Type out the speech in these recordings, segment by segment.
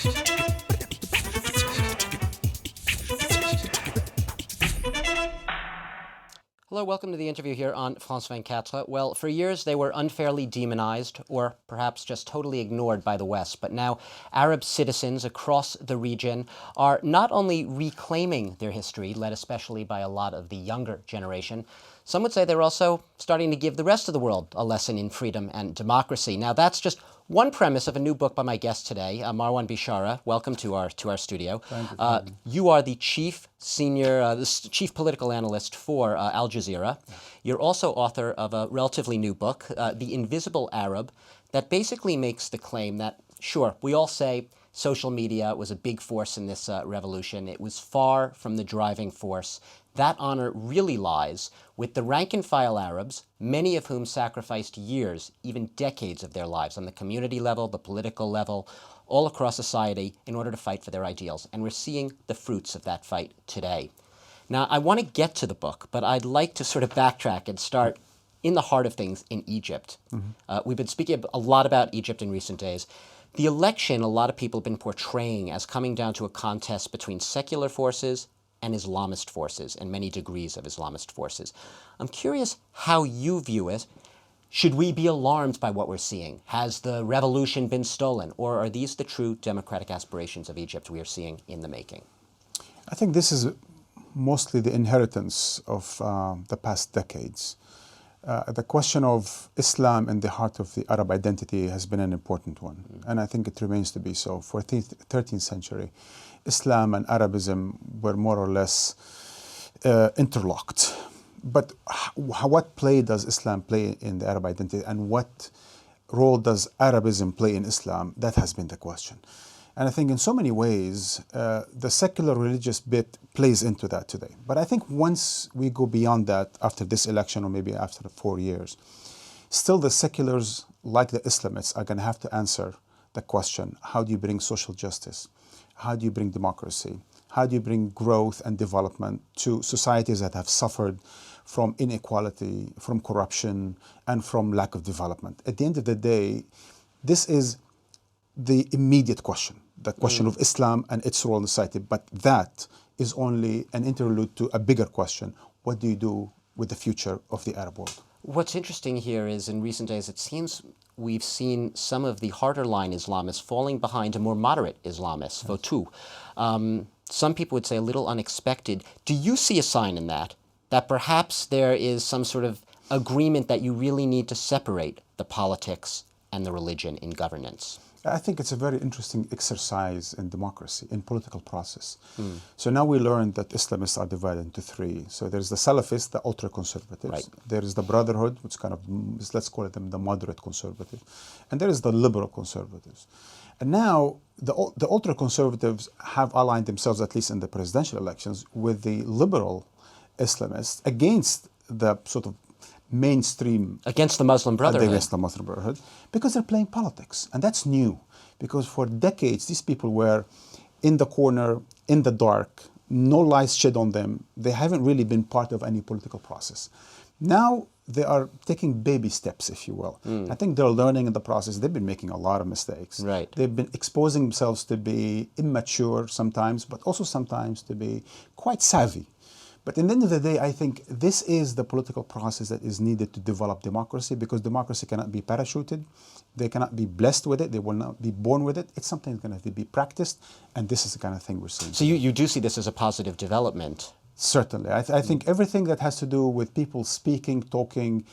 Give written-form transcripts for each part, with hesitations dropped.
Hello, welcome to the interview here on France 24. Well, for years they were unfairly demonized, or perhaps just totally ignored by the West. But now Arab citizens across the region are not only reclaiming their history, led especially by a lot of the younger generation, some would say they're also starting to give the rest of the world a lesson in freedom and democracy. Now, that's just one premise of a new book by my guest today, Marwan Bishara. Welcome to our studio. Thank you. You are the chief political analyst for Al Jazeera. You're also author of a relatively new book, The Invisible Arab, that basically makes the claim that, sure, we all say social media was a big force in this revolution. It was far from the driving force. That honor really lies with the rank-and-file Arabs, many of whom sacrificed years, even decades of their lives on the community level, the political level, all across society in order to fight for their ideals. And we're seeing the fruits of that fight today. Now, I want to get to the book, but I'd like to sort of backtrack and start in the heart of things in Egypt. We've been speaking a lot about Egypt in recent days. The election, a lot of people have been portraying as coming down to a contest between secular forces and Islamist forces, and many degrees of Islamist forces. I'm curious how you view it. Should we be alarmed by what we're seeing? Has the revolution been stolen? Or are these the true democratic aspirations of Egypt we are seeing in the making? I think this is mostly the inheritance of the past decades. The question of Islam in the heart of the Arab identity has been an important one, and I think it remains to be so. For the 13th century, Islam and Arabism were more or less interlocked. But what play does Islam play in the Arab identity, and what role does Arabism play in Islam? That has been the question. And I think in so many ways, the secular religious bit plays into that today. But I think once we go beyond that, after this election or maybe after 4 years, still the seculars, like the Islamists, are going to have to answer the question, how do you bring social justice? How do you bring democracy? How do you bring growth and development to societies that have suffered from inequality, from corruption, and from lack of development? At the end of the day, this is the immediate question, the question of Islam and its role in society. But that is only an interlude to a bigger question. What do you do with the future of the Arab world? What's interesting here is in recent days, it seems we've seen some of the harder line Islamists falling behind a more moderate Islamist, Fautou. Some people would say a little unexpected. Do you see a sign in that perhaps there is some sort of agreement that you really need to separate the politics and the religion in governance? I think it's a very interesting exercise in democracy, in political process. So now we learned that Islamists are divided into three. So there's the Salafists, the ultra-conservatives. Right. There is the Brotherhood, which kind of, let's call it the moderate conservatives. And there is the liberal conservatives. And now the ultra-conservatives have aligned themselves, at least in the presidential elections, with the liberal Islamists against the sort of mainstream against the Muslim Brotherhood. Against the Muslim Brotherhood, because they're playing politics. And that's new, because for decades, these people were in the corner, in the dark, no lights shed on them. They haven't really been part of any political process. Now they are taking baby steps, if you will. I think they're learning in the process. They've been making a lot of mistakes. Right. They've been exposing themselves to be immature sometimes, but also sometimes to be quite savvy. But in the end of the day, I think this is the political process that is needed to develop democracy, because democracy cannot be parachuted. They cannot be blessed with it. They will not be born with it. It's something that's going to have to be practiced, and this is the kind of thing we're seeing. So you do see this as a positive development? Certainly. I think everything that has to do with people speaking, talking,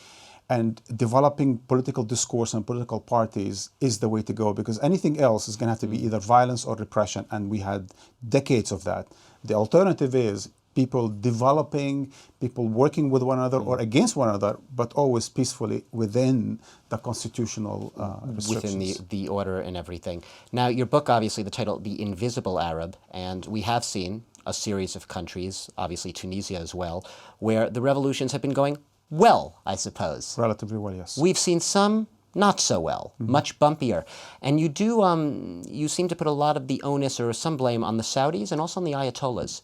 and developing political discourse and political parties is the way to go, because anything else is going to have to be either violence or repression, and we had decades of that. The alternative is people developing, people working with one another or against one another, but always peacefully within the constitutional restrictions. Within the order and everything. Now, your book, obviously, the title, The Invisible Arab, and we have seen a series of countries, obviously Tunisia as well, where the revolutions have been going well, I suppose. Relatively well, yes. We've seen some not so well, much bumpier. And you do, you seem to put a lot of the onus or some blame on the Saudis and also on the Ayatollahs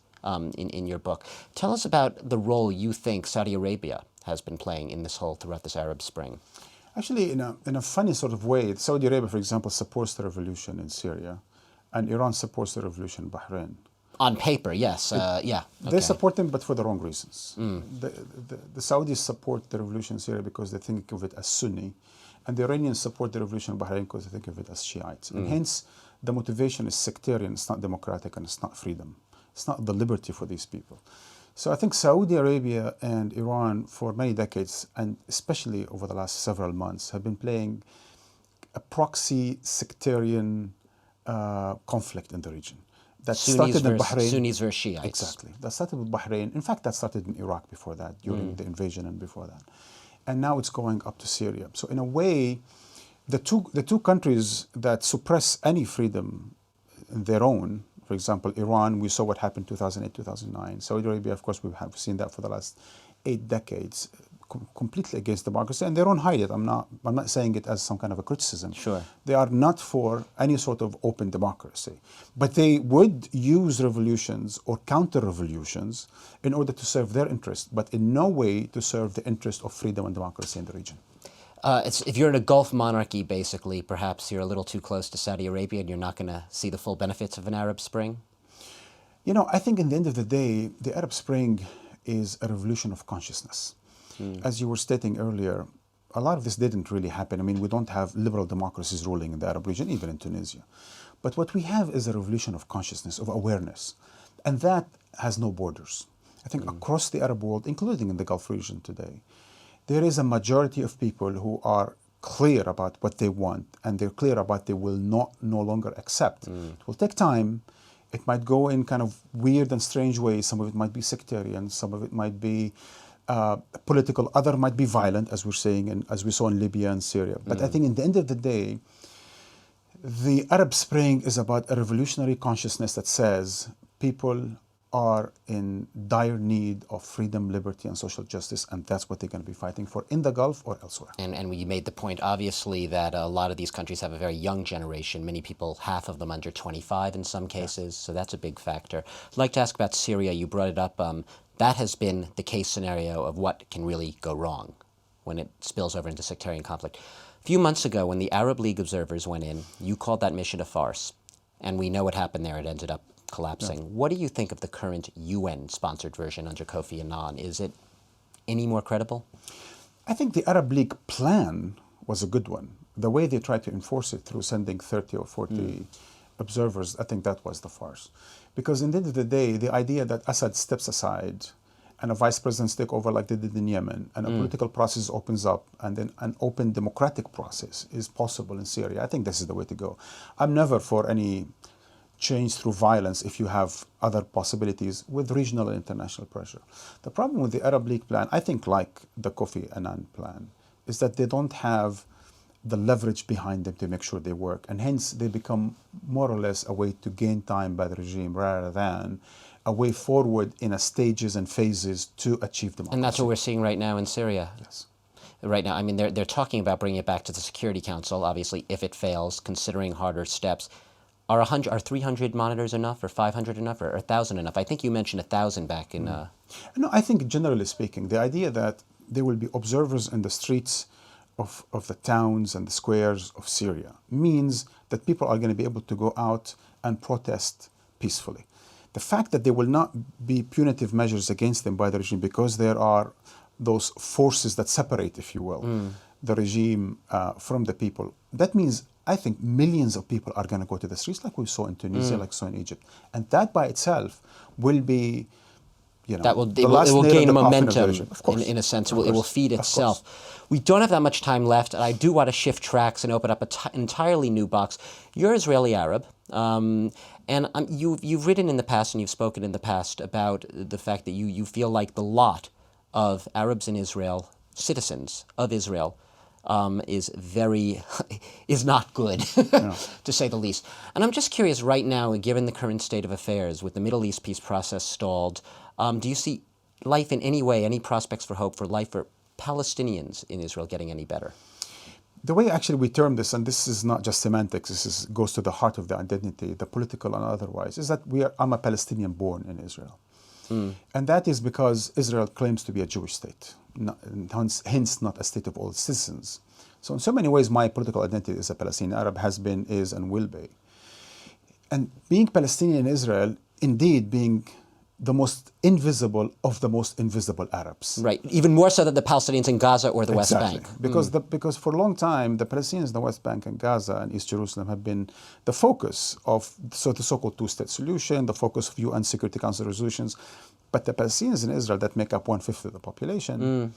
in your book. Tell us about the role you think Saudi Arabia has been playing in this throughout this Arab Spring. Actually, in a funny sort of way, Saudi Arabia, for example, supports the revolution in Syria. and Iran supports the revolution in Bahrain. On paper, yes. Yeah. They Okay. support them, but for the wrong reasons. The Saudis support the revolution in Syria because they think of it as Sunni, and the Iranians support the revolution in Bahrain because they think of it as Shiites. And hence, the motivation is sectarian, it's not democratic, and it's not freedom. It's not the liberty for these people. So I think Saudi Arabia and Iran, for many decades, and especially over the last several months, have been playing a proxy sectarian conflict in the region. That started in Bahrain. Sunnis versus Shiites. Exactly. That started with Bahrain. In fact, that started in Iraq before that, during the invasion and before that. And now it's going up to Syria. So in a way, the two countries that suppress any freedom in their own, for example, Iran, we saw what happened 2008, 2009. Saudi Arabia, of course, we have seen that for the last 8 decades, completely against democracy, and they don't hide it. I'm not saying it as some kind of a criticism. Sure. They are not for any sort of open democracy, but they would use revolutions or counter-revolutions in order to serve their interest, but in no way to serve the interest of freedom and democracy in the region. If you're in a Gulf monarchy, basically, perhaps you're a little too close to Saudi Arabia and you're not going to see the full benefits of an Arab Spring? You know, I think in the end of the day, the Arab Spring is a revolution of consciousness. As you were stating earlier, a lot of this didn't really happen. I mean, we don't have liberal democracies ruling in the Arab region, even in Tunisia. But what we have is a revolution of consciousness, of awareness. And that has no borders. I think across the Arab world, including in the Gulf region today, there is a majority of people who are clear about what they want, and they're clear about they will no longer accept. It will take time. It might go in kind of weird and strange ways. Some of it might be sectarian, some of it might be political, other might be violent, as we're saying, and as we saw in Libya and Syria. But I think in the end of the day, the Arab Spring is about a revolutionary consciousness that says people are in dire need of freedom, liberty, and social justice, and that's what they're going to be fighting for in the Gulf or elsewhere. And we made the point, obviously, that a lot of these countries have a very young generation, many people, half of them under 25 in some cases, so that's a big factor. I'd like to ask about Syria. You brought it up. That has been the case scenario of what can really go wrong when it spills over into sectarian conflict. A few months ago, when the Arab League observers went in, you called that mission a farce, and we know what happened there. It ended up collapsing. Yeah. What do you think of the current UN-sponsored version under Kofi Annan? Is it any more credible? I think the Arab League plan was a good one. The way they tried to enforce it through sending 30 or 40 observers, I think that was the farce. Because in the end of the day, the idea that Assad steps aside and a vice president take over like they did in Yemen, and a political process opens up, and then an open democratic process is possible in Syria, I think this is the way to go. I'm never for any change through violence if you have other possibilities with regional and international pressure. The problem with the Arab League plan, I think like the Kofi Annan plan, is that they don't have the leverage behind them to make sure they work, and hence they become more or less a way to gain time by the regime rather than a way forward in a stages and phases to achieve democracy. And that's what we're seeing right now in Syria. Yes. Right now, I mean, they're talking about bringing it back to the Security Council, obviously, if it fails, considering harder steps. Are 300 monitors enough, or 500 enough, or 1,000 enough? I think you mentioned 1,000 back in... No, I think generally speaking, the idea that there will be observers in the streets of the towns and the squares of Syria means that people are going to be able to go out and protest peacefully. The fact that there will not be punitive measures against them by the regime because there are those forces that separate, if you will, the regime from the people, that means I think millions of people are going to go to the streets like we saw in Tunisia, like we saw in Egypt. And that by itself will be, you know, it will gain momentum in a sense. It will feed itself. We don't have that much time left, and I do want to shift tracks and open up an entirely new box. You're Israeli Arab, and you've written in the past and you've spoken in the past about the fact that you feel like the lot of Arabs in Israel, citizens of Israel, is not good, to say the least. And I'm just curious right now, given the current state of affairs, with the Middle East peace process stalled, do you see life in any way, any prospects for hope for life for Palestinians in Israel getting any better? The way actually we term this, and this is not just semantics, this goes to the heart of the identity, the political and otherwise, is that I'm a Palestinian born in Israel. And that is because Israel claims to be a Jewish state, hence not a state of all citizens. So in so many ways, my political identity is a Palestinian Arab, has been, is, and will be. And being Palestinian in Israel, indeed being the most invisible of the most invisible Arabs. Right. Even more so than the Palestinians in Gaza or the West Exactly. Bank. Because for a long time, the Palestinians in the West Bank and Gaza and East Jerusalem have been the focus of the so-called two-state solution, the focus of UN Security Council resolutions. But the Palestinians in Israel that make up 1/5 of the population,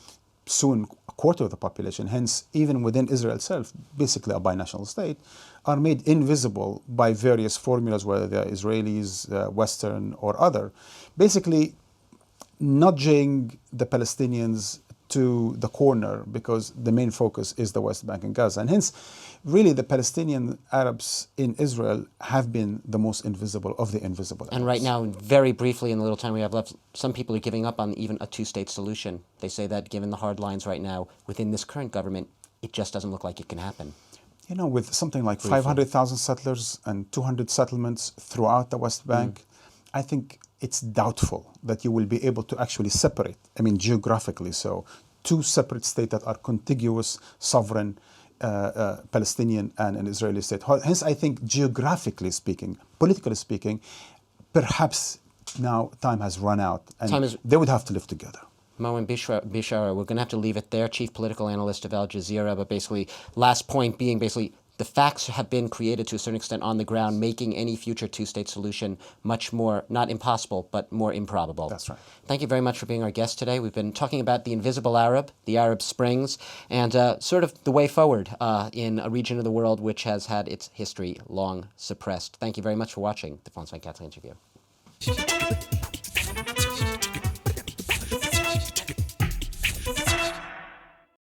soon a quarter of the population, hence even within Israel itself, basically a binational state, are made invisible by various formulas, whether they're Israelis, Western or other, basically nudging the Palestinians to the corner because the main focus is the West Bank and Gaza. And hence, really, the Palestinian Arabs in Israel have been the most invisible of the invisible Arabs. And right now, very briefly in the little time we have left, some people are giving up on even a two-state solution. They say that given the hard lines right now within this current government, it just doesn't look like it can happen. You know, with something like 500,000 settlers and 200 settlements throughout the West Bank, I think it's doubtful that you will be able to actually separate, I mean, geographically so, two separate states that are contiguous, sovereign, Palestinian and an Israeli state. Hence, I think geographically speaking, politically speaking, perhaps now time has run out and they would have to live together. Moin Bishara, we're going to have to leave it there, chief political analyst of Al Jazeera, but basically, last point being basically, the facts have been created to a certain extent on the ground, making any future two-state solution much more, not impossible, but more improbable. That's right. Thank you very much for being our guest today. We've been talking about the invisible Arab, the Arab Springs, and sort of the way forward in a region of the world which has had its history long suppressed. Thank you very much for watching the Francois Venkat interview.